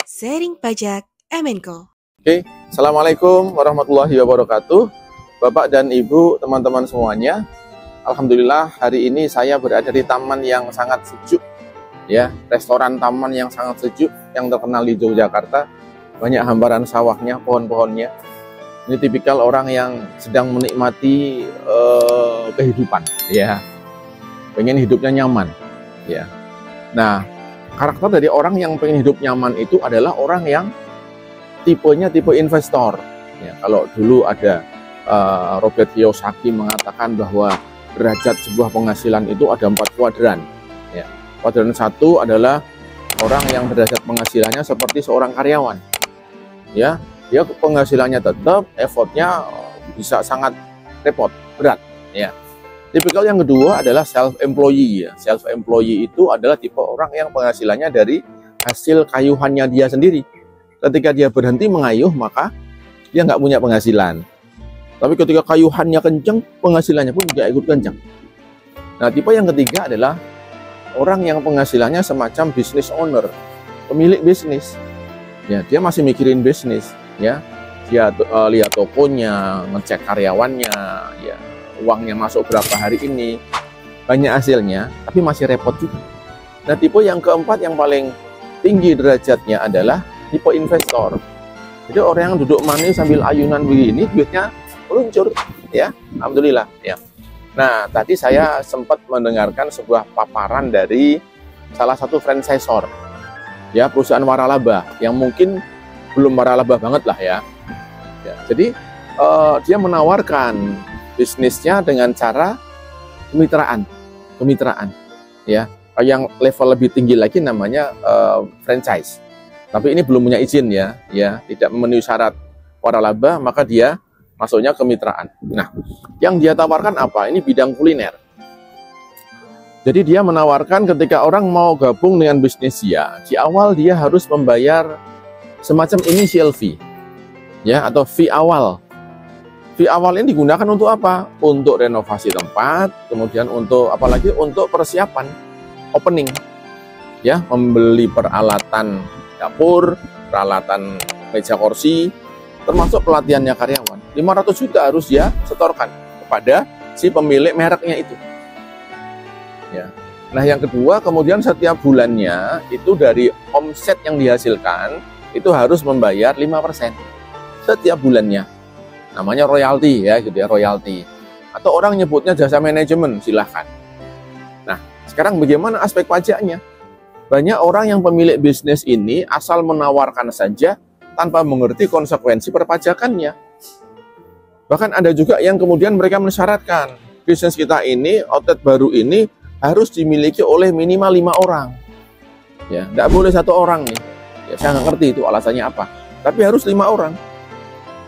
Sharing Pajak Emenko. Oke, Assalamualaikum warahmatullahi wabarakatuh. Bapak dan Ibu, teman-teman semuanya. Alhamdulillah hari ini saya berada di taman yang sangat sejuk, ya, restoran taman yang sangat sejuk yang terkenal di Yogyakarta. Banyak hamparan sawahnya, pohon-pohonnya. Ini tipikal orang yang sedang menikmati kehidupan, ya, pengen hidupnya nyaman, ya. Nah, karakter dari orang yang pengen hidup nyaman itu adalah orang yang tipenya tipe investor. Ya, kalau dulu ada Robert Kiyosaki mengatakan bahwa derajat sebuah penghasilan itu ada 4 kuadran. Ya. Kuadran 1 adalah orang yang derajat penghasilannya seperti seorang karyawan. Ya, dia penghasilannya tetap, effortnya bisa sangat repot, berat. Ya. Tipikal yang kedua adalah self-employee. Ya. Self-employee itu adalah tipe orang yang penghasilannya dari hasil kayuhannya dia sendiri. Ketika dia berhenti mengayuh, maka dia nggak punya penghasilan. Tapi ketika kayuhannya kenceng, penghasilannya pun juga ikut kenceng. Nah, tipe yang ketiga adalah orang yang penghasilannya semacam business owner, pemilik bisnis. Ya, dia masih mikirin bisnis. Ya, dia lihat tokonya, ngecek karyawannya, ya, uangnya masuk berapa hari ini, banyak hasilnya, tapi masih repot juga. Nah, tipe yang keempat yang paling tinggi derajatnya adalah tipe investor. Jadi orang yang duduk manis sambil ayunan begini, duitnya meluncur, ya, alhamdulillah, ya. Nah, tadi saya sempat mendengarkan sebuah paparan dari salah satu franchisor, ya, perusahaan waralaba yang mungkin belum waralaba banget lah, ya. Ya, jadi dia menawarkan bisnisnya dengan cara kemitraan, ya. Yang level lebih tinggi lagi namanya franchise. Tapi ini belum punya izin, ya, tidak memenuhi syarat waralaba, maka dia masuknya kemitraan. Nah, yang dia tawarkan apa? Ini bidang kuliner. Jadi dia menawarkan ketika orang mau gabung dengan bisnis dia, di awal dia harus membayar semacam initial fee, ya, atau fee awal. Fee awal ini digunakan untuk apa? Untuk renovasi tempat, kemudian untuk apalagi untuk persiapan opening, ya, membeli peralatan dapur, peralatan meja kursi, termasuk pelatihannya karyawan. 500 juta harus dia setorkan kepada si pemilik mereknya itu. Ya. Nah, yang kedua, kemudian setiap bulannya itu dari omset yang dihasilkan itu harus membayar 5% setiap bulannya. Namanya royalti, ya, gitu ya, royalti. Atau orang nyebutnya jasa manajemen, silahkan. Nah, sekarang bagaimana aspek pajaknya? Banyak orang yang pemilik bisnis ini asal menawarkan saja tanpa mengerti konsekuensi perpajakannya. Bahkan ada juga yang kemudian mereka mensyaratkan bisnis kita ini, outlet baru ini harus dimiliki oleh minimal 5 orang. Ya, tidak boleh 1 orang nih. Ya, saya nggak ngerti itu alasannya apa. Tapi harus 5 orang.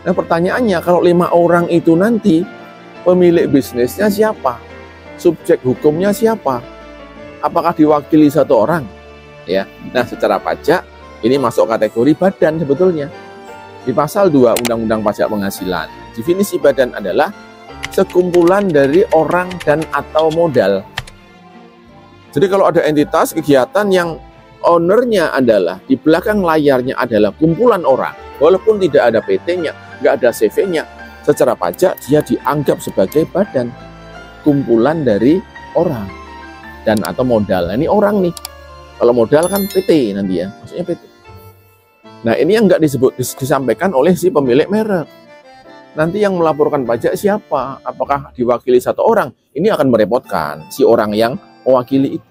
Nah, pertanyaannya, kalau 5 orang itu nanti pemilik bisnisnya siapa? Subjek hukumnya siapa? Apakah diwakili 1 orang? Ya, nah, secara pajak ini masuk kategori badan sebetulnya. Di pasal 2 Undang-Undang Pajak Penghasilan, definisi badan adalah sekumpulan dari orang dan atau modal. Jadi kalau ada entitas kegiatan yang ownernya adalah, di belakang layarnya adalah kumpulan orang, walaupun tidak ada PT-nya, nggak ada CV-nya, secara pajak dia dianggap sebagai badan, kumpulan dari orang dan atau modal. Nah, ini orang nih. Kalau modal kan PT nanti, ya, maksudnya PT. Nah, ini yang nggak disampaikan oleh si pemilik merek. Nanti yang melaporkan pajak siapa? Apakah diwakili 1 orang? Ini akan merepotkan si orang yang mewakili itu.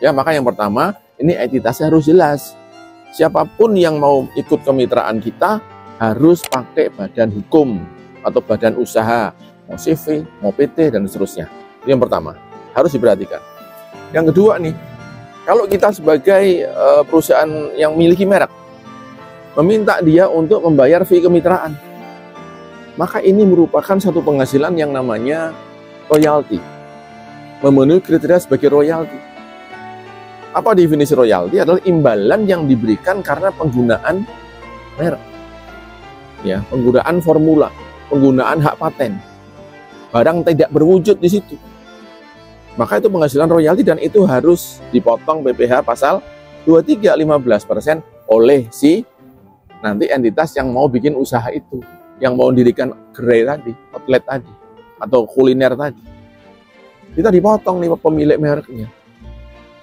Ya, maka yang pertama, ini entitasnya harus jelas. Siapapun yang mau ikut kemitraan kita harus pakai badan hukum atau badan usaha, mau CV, mau PT, dan seterusnya. Itu yang pertama, harus diperhatikan. Yang kedua nih, kalau kita sebagai perusahaan yang memiliki merek, meminta dia untuk membayar fee kemitraan, maka ini merupakan satu penghasilan yang namanya royalti. Memenuhi kriteria sebagai royalti. Apa definisi royalti? Adalah imbalan yang diberikan karena penggunaan merek. Ya, penggunaan formula, penggunaan hak paten. Barang tidak berwujud di situ. Maka itu penghasilan royalti dan itu harus dipotong PPh pasal 23 15% oleh si nanti entitas yang mau bikin usaha itu, yang mau mendirikan gerai tadi, outlet tadi, atau kuliner tadi. Kita dipotong nih pemilik mereknya.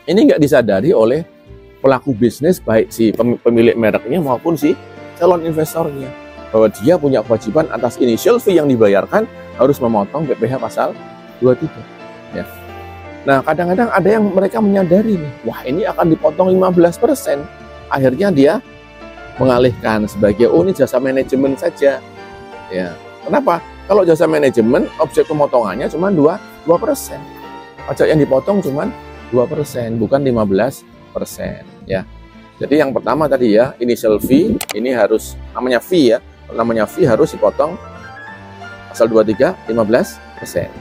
Ini nggak disadari oleh pelaku bisnis, baik si pemilik mereknya maupun si calon investornya, bahwa dia punya kewajiban atas initial fee yang dibayarkan harus memotong PPh pasal 23. Ya. Nah, kadang-kadang ada yang mereka menyadari nih, wah ini akan dipotong 15%. Akhirnya dia mengalihkan sebagai, oh ini jasa manajemen saja. Ya. Kenapa? Kalau jasa manajemen, objek pemotongannya cuma 2%. Pajak yang dipotong cuma 2%, bukan 15%. Ya. Jadi yang pertama tadi ya, initial fee, ini harus, namanya fee ya, namanya fee harus dipotong pasal 23, 15%.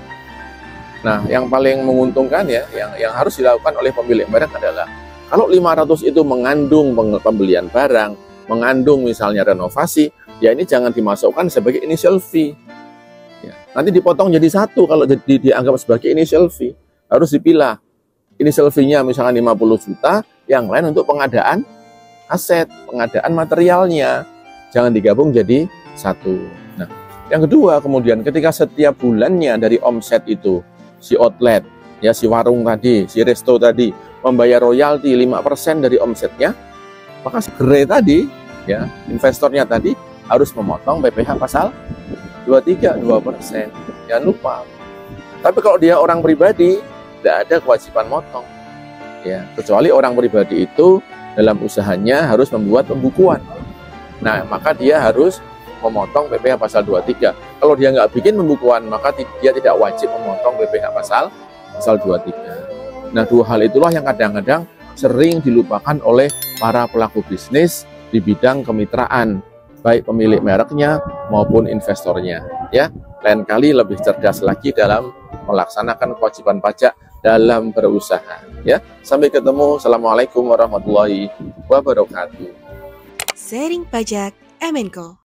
Nah, yang paling menguntungkan ya, yang harus dilakukan oleh pemilik merek adalah, kalau 500 itu mengandung pembelian barang, mengandung misalnya renovasi, ya ini jangan dimasukkan sebagai initial fee. Ya, nanti dipotong jadi satu kalau dianggap sebagai initial fee. Harus dipilah. Initial fee-nya misalkan 50 juta, yang lain untuk pengadaan aset, pengadaan materialnya. Jangan digabung jadi satu. Nah, yang kedua kemudian ketika setiap bulannya dari omset itu, si outlet, ya si warung tadi, si resto tadi, membayar royalti 5% dari omsetnya, maka si gerai tadi, ya investornya tadi harus memotong PPh pasal 23, 2%. Jangan lupa. Tapi kalau dia orang pribadi, tidak ada kewajiban motong. Ya, kecuali orang pribadi itu dalam usahanya harus membuat pembukuan. Nah, maka dia harus memotong PPh pasal 23. Kalau dia nggak bikin pembukuan, maka dia tidak wajib memotong PPh pasal 23. Nah, dua hal itulah yang kadang-kadang sering dilupakan oleh para pelaku bisnis di bidang kemitraan, baik pemilik mereknya maupun investornya. Ya, lain kali lebih cerdas lagi dalam melaksanakan kewajiban pajak dalam berusaha. Ya, sampai ketemu. Assalamualaikum warahmatullahi wabarakatuh. Sharing Pajak Emenko.